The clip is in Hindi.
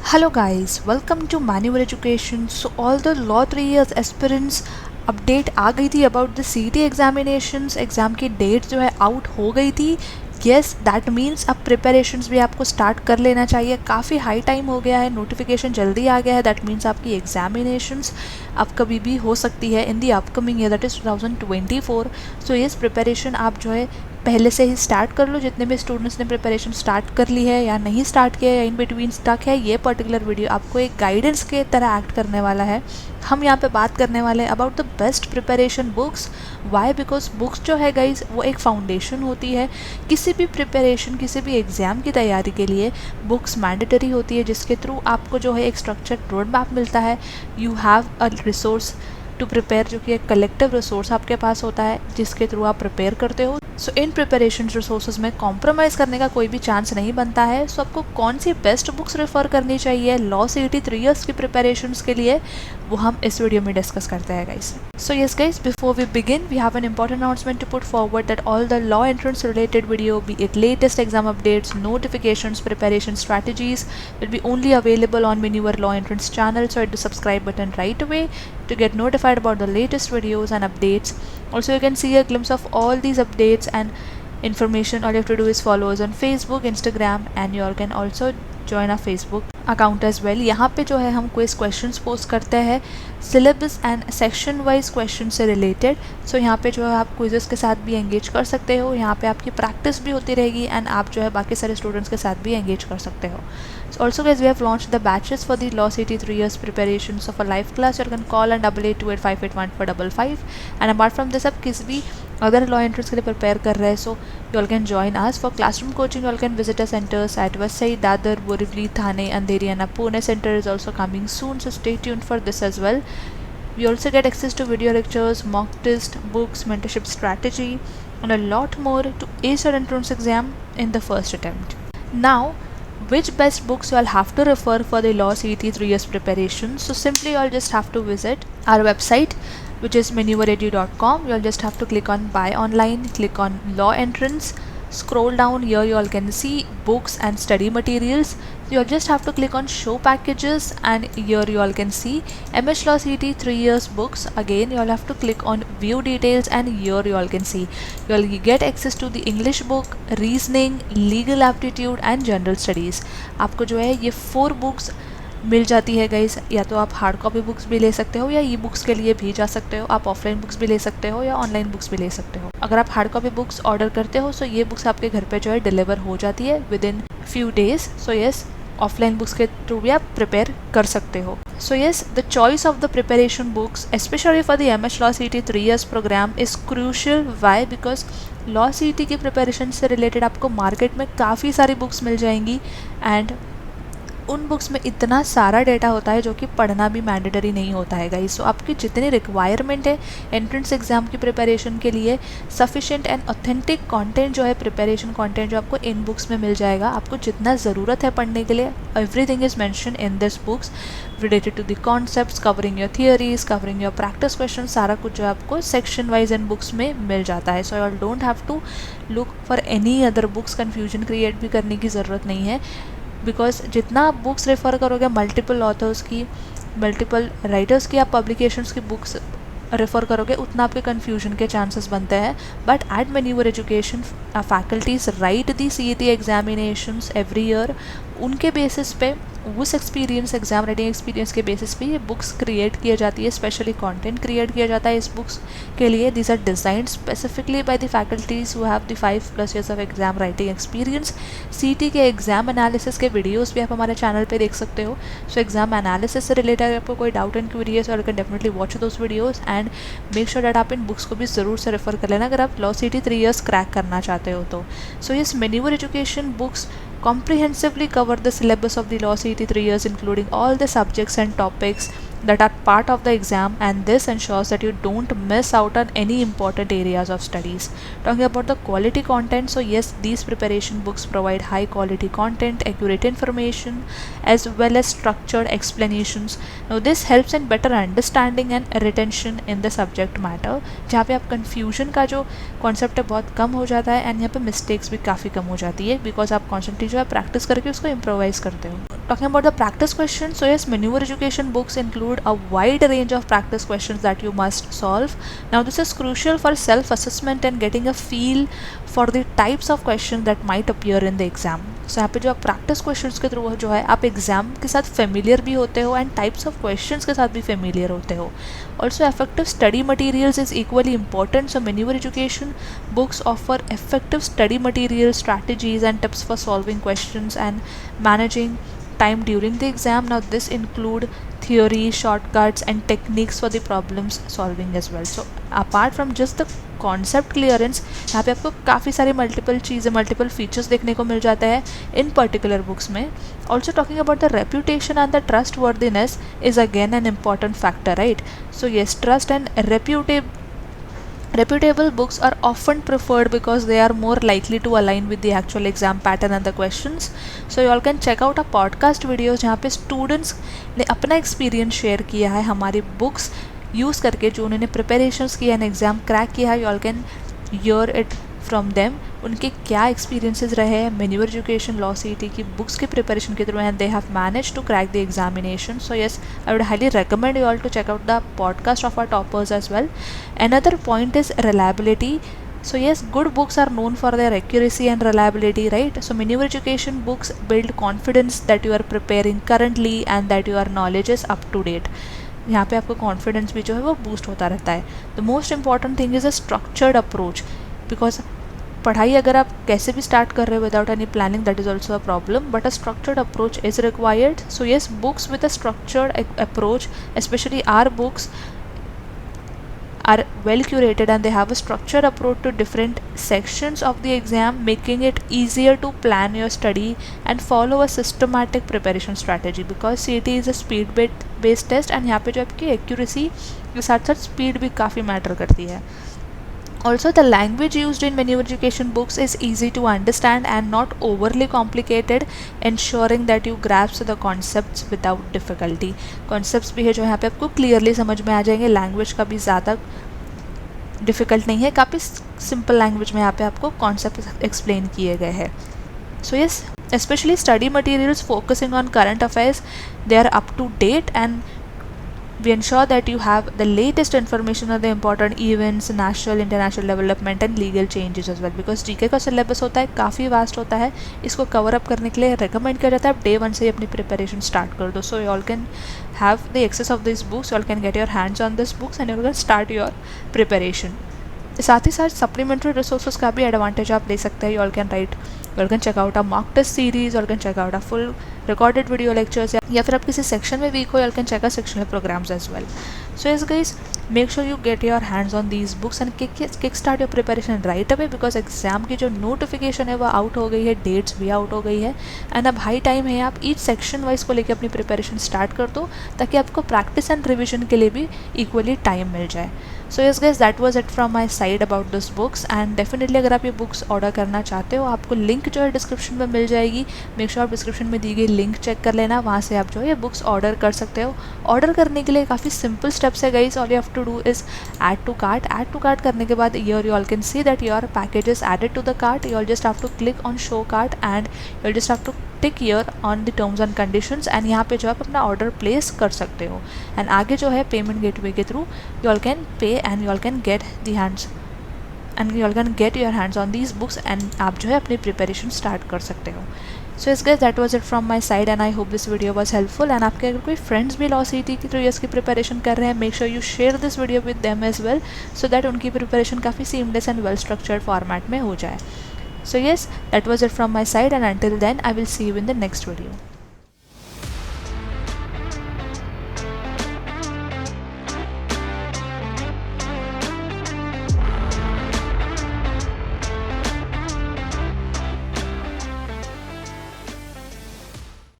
Hello guys, welcome to Manual Education. So all the law 3 years aspirants update आ गई थी about the CET examinations. Exam की डेट जो है आउट हो गई थी. येस, दैट मीन्स अब प्रिपरेशंस भी आपको स्टार्ट कर लेना चाहिए. काफ़ी हाई टाइम हो गया है, नोटिफिकेशन जल्दी आ गया है. दैट मीन्स आपकी एग्जामिनेशंस अब कभी भी हो सकती है in the upcoming year, that is 2024. So yes, preparation आप जो है पहले से ही स्टार्ट कर लो. जितने भी स्टूडेंट्स ने प्रिपरेशन स्टार्ट कर ली है या नहीं स्टार्ट किया है या इन बिटवीन स्टक है, ये पर्टिकुलर वीडियो आपको एक गाइडेंस के तरह एक्ट करने वाला है. हम यहाँ पे बात करने वाले हैं about the best preparation books. Why? Because books जो है गाइज वो एक फाउंडेशन होती है किसी भी प्रिपरेशन, किसी भी एग्ज़ाम की तैयारी के लिए. बुक्स मैंडेटरी होती है जिसके थ्रू आपको जो है एक स्ट्रक्चर्ड रोड मैप मिलता है. You have a resource to prepare, जो कि एक कलेक्टिव रिसोर्स आपके पास होता है जिसके थ्रू आप प्रिपेयर करते हो. सो इन प्रिपरेशन रिसोर्सेज में कॉम्प्रोमाइज़ करने का कोई भी चांस नहीं बनता है. सो आपको कौन सी बेस्ट बुक्स रेफ़र करनी चाहिए लॉ CET 3 इयर्स की प्रिपरेशंस के लिए, वो हम इस वीडियो में डिस्कस करते हैं guys. So yes guys, before we begin we have an important announcement to put forward that all the law entrance related video, be it latest exam updates, notifications, preparation strategies, will be only available on Manure Law Entrance channel. So hit the subscribe button right away to get notified about the latest videos and updates. Also, you can see a glimpse of all these updates and information. All you have to do is follow us on Facebook, Instagram, and you all can also join our Facebook account as well. यहाँ पे जो है हम क्विज क्वेश्चंस पोस्ट करते हैं syllabus and section wise question से रिलेटेड. सो यहाँ पे जो है आप क्विजेस के साथ भी एंगेज कर सकते हो. यहाँ पे आपकी प्रैक्टिस भी होती रहेगी एंड आप जो है बाकी सारे स्टूडेंट्स के साथ भी एंगेज कर सकते हो. Also guys, we have launch the batches for the law CET 3 years preparation of a live class. You can call and 8828581455. And apart from this, आप किसी भी अगर लॉ एंट्रेंस के लिए प्रिपेयर कर रहे हैं, सो you all can join us for classroom coaching. You all can visit our centers at Vasai, Dadar, Borivali, Thane, Andheri, and our Pune center is also coming soon, so stay tuned for this as well. We also get access to video lectures, mock test, books, mentorship strategy, and a lot more to ace your entrance exam in the first attempt. Now, which best books you all have to refer for the law CET 3 years preparation? So simply you all just have to visit our website, which is manuveredu.com. You all just have to click on buy online, click on law entrance, scroll down. Here you all can see books and study materials. You all just have to click on show packages, and here you all can see MS Law CET 3 years books. Again, you all have to click on view details, and here you all can see you all get access to the English book, reasoning, legal aptitude, and general studies. आपको जो है ये 4 बुक्स मिल जाती है गाइस. या तो आप हार्ड कॉपी बुक्स भी ले सकते हो या ई बुक्स के लिए भी जा सकते हो. आप ऑफलाइन बुक्स भी ले सकते हो या ऑनलाइन बुक्स भी ले सकते हो. अगर आप हार्ड कॉपी बुक्स ऑर्डर करते हो, सो ये बुक्स आपके घर पे जो है डिलीवर हो जाती है within few days. So yes, offline books के थ्रू भी आप प्रिपेयर कर सकते हो. So yes, the choice of the preparation books specially for the MS Law CET 3 years program is crucial. Why? Because law CET की प्रिपरेशन से रिलेटेड आपको मार्केट में काफ़ी सारी बुक्स मिल जाएंगी एंड उन बुक्स में इतना सारा डेटा होता है जो कि पढ़ना भी मैंडेटरी नहीं होता है गाइस. सो आपकी जितनी रिक्वायरमेंट है एंट्रेंस एग्जाम की प्रिपरेशन के लिए, सफिशिएंट एंड ऑथेंटिक कंटेंट जो है, प्रिपरेशन कंटेंट जो आपको इन बुक्स में मिल जाएगा. आपको जितना ज़रूरत है पढ़ने के लिए, everything is mention in this books related to the concepts, covering your theories, covering your practice question. सारा कुछ जो है आपको सेक्शन वाइज इन बुक्स में मिल जाता है. So you don't have to look for any other books. Confusion create भी करने की ज़रूरत नहीं है, बिकॉज जितना आप बुक्स रेफ़र करोगे मल्टीपल ऑथर्स की, मल्टीपल राइटर्स की, आप पब्लिकेशंस की बुक्स रेफ़र करोगे, उतना आपके कन्फ्यूजन के चांसेस बनते हैं. But at Manure education faculties right the CET examinations every year. उनके बेसिस पे, उस एक्सपीरियंस, एग्जाम राइटिंग एक्सपीरियंस के बेसिस पे ये बुक्स क्रिएट किया जाती है. स्पेशली कंटेंट क्रिएट किया जाता है इस बुक्स के लिए. These are designed specifically by the faculties who have the 5+ years of exam writing experience. CET के एग्जाम एनालिसिस के वीडियोस भी आप हमारे चैनल पे देख सकते हो. सो एग्जाम एनालिसिस से रिलेटेड आपको कोई डाउट एंड क्वेरी है, so you can definitely watch those videos and make sure that आप इन बुक्स को भी ज़रूर से रेफ़र कर लेना अगर आप लॉ CET 3 इयर्स क्रैक करना चाहते हो तो. So yes, Manure education books comprehensively cover the syllabus of the law CET 3 years, including all the subjects and topics that are part of the exam, and this ensures that you don't miss out on any important areas of studies. Talking about the quality content, so yes, these preparation books provide high quality content, accurate information, as well as structured explanations. Now this helps in better understanding and retention in the subject matter, जहाँ पे आप confusion का जो concept है बहुत कम हो जाता है, and यहाँ पे mistakes भी काफ़ी कम हो जाती है, because आप constantly जो है practice करके उसको improvise करते हो. Talking about the practice questions, so yes, Maneuver Education books include a wide range of practice questions that you must solve. Now this is crucial for self-assessment and getting a feel for the types of questions that might appear in the exam. So यहाँ पे जो आप प्रैक्टिस क्वेश्चंस के थ्रू जो है आप एग्जाम के साथ फेमिलियर भी होते हो एंड टाइप्स ऑफ क्वेश्चंस के साथ भी फेमिलियर होते हो. Also effective study materials is equally important. So Maneuver Education books offer effective study materials, strategies and tips for solving questions and managing time during the exam. Now this include theory, shortcuts and techniques for the problems solving as well. So apart from just the concept clearance, यहाँ पे आपको काफ़ी सारी मल्टीपल चीज़ें, मल्टीपल फीचर्स देखने को मिल जाता है इन पर्टिकुलर बुक्स में. Also talking about the reputation and the trust worthiness is again an important factor, right. So yes, trust and reputable books are often preferred because they are more likely to align with the actual exam pattern and the questions. So you all can check out a podcast videos जहाँ पे students ने अपना experience share किया है हमारी books यूज़ करके, जो उन्होंने preparations किया है, एग्ज़ाम क्रैक किया है. You all can hear it from them. उनके क्या एक्सपीरियंसेस रहे हैं मैन्यूवर एजुकेशन लॉ सीईटी की बुक्स की प्रिपरेशन के through and they have manage to crack the examination. So yes, I would highly recommend you all to check out the podcast of our toppers as well. Another point is reliability. So yes, good books are known for their accuracy and reliability, right? So Maneuver Education books build confidence that you are preparing currently and that your knowledge is up to date. यहाँ पे आपको कॉन्फिडेंस भी जो है वो बूस्ट होता रहता है. The most important thing is a structured approach, because पढ़ाई अगर आप कैसे भी स्टार्ट कर रहे हो without any planning, that is also a problem, but a structured approach is required. So yes, books with a structured approach, especially our books, are well curated and they have a structured approach to different sections of the exam, making it easier to plan your study and follow a systematic preparation strategy, because CET is a speed based test and यहाँ पे जो आपकी accuracy के साथ साथ speed भी काफ़ी matter करती है. Also, the language used in Maneuver Education books is easy to understand and not overly complicated, ensuring that you grasp the concepts without difficulty. Concepts भी है जो यहाँ पे आपको clearly समझ में आ जाएंगे, language का भी ज़्यादा डिफ़िकल्ट नहीं है, काफ़ी सिंपल लैंग्वेज में यहाँ पे आपको कॉन्सेप्ट एक्सप्लेन किए गए हैं. So yes, especially study materials focusing on current affairs, they are up to date and we ensure that you have the latest information on the important events, national, international development and legal changes as well, because GK का सिलेबस होता है काफ़ी वास्ट होता है. इसको कवर अप करने के लिए रिकमेंड किया जाता है आप डे 1 से ही अपनी प्रिपरेशन स्टार्ट कर दो. So you all can have the access of this books, you all can get your hands on this books and you can start your preparation. साथ ही साथ सप्लीमेंट्री रिसोर्सेज का भी एडवांटेज आप ले सकते हैं. You all can write, you all can check out a mock test series, you all can check out a full recorded video lectures, या फिर आप किसी सेक्शन में वीक हो, you all can check out sectional programs as well. So yes guys, make sure you get your hands on these books and kick start your preparation right away, because exam की जो नोटिफिकेशन है वो आउट हो गई है, डेट्स भी आउट हो गई है एंड अब हाई टाइम है आप ईच सेक्शन वाइज को लेकर अपनी प्रिपरेशन स्टार्ट कर दो, ताकि आपको प्रैक्टिस एंड रिविजन के लिए भी इक्वली टाइम मिल जाए. So yes guys, that was it from my side about this books and definitely अगर आप ये बुक्स ऑर्डर करना चाहते हो, आपको लिंक जो है डिस्क्रिप्शन में मिल जाएगी. मेक श्योर आप डिस्क्रिप्शन में दी गई लिंक चेक कर लेना, वहाँ से आप जो है ये बुक्स ऑर्डर कर सकते हो. ऑर्डर करने के लिए काफ़ी सिंपल स्टेप्स है guys. All you have to do is add to cart करने के बाद here you all can see that your package is added to the cart. You all just have to click on show cart and you all just have to tick here on the terms and conditions and यहाँ पे जो आप अपना ऑर्डर प्लेस कर सकते हो. एंड आगे जो है पेमेंट गेटवे के through you all can pay and you all can get the hands and you all can get your hands on these books and आप जो है अपनी प्रिपरेशन स्टार्ट कर सकते हो. सो इस guys, that was it from my side and I hope this video was helpful. And आपके अगर कोई फ्रेंड्स भी लॉ सीईटी की 3 इयर्स की प्रिपरेशन कर रहे हैं, make sure you share this video with them as well, so that उनकी प्रिपरेशन काफ़ी seamless and well structured format में हो जाए. So yes, that was it from my side and until then I will see you in the next video.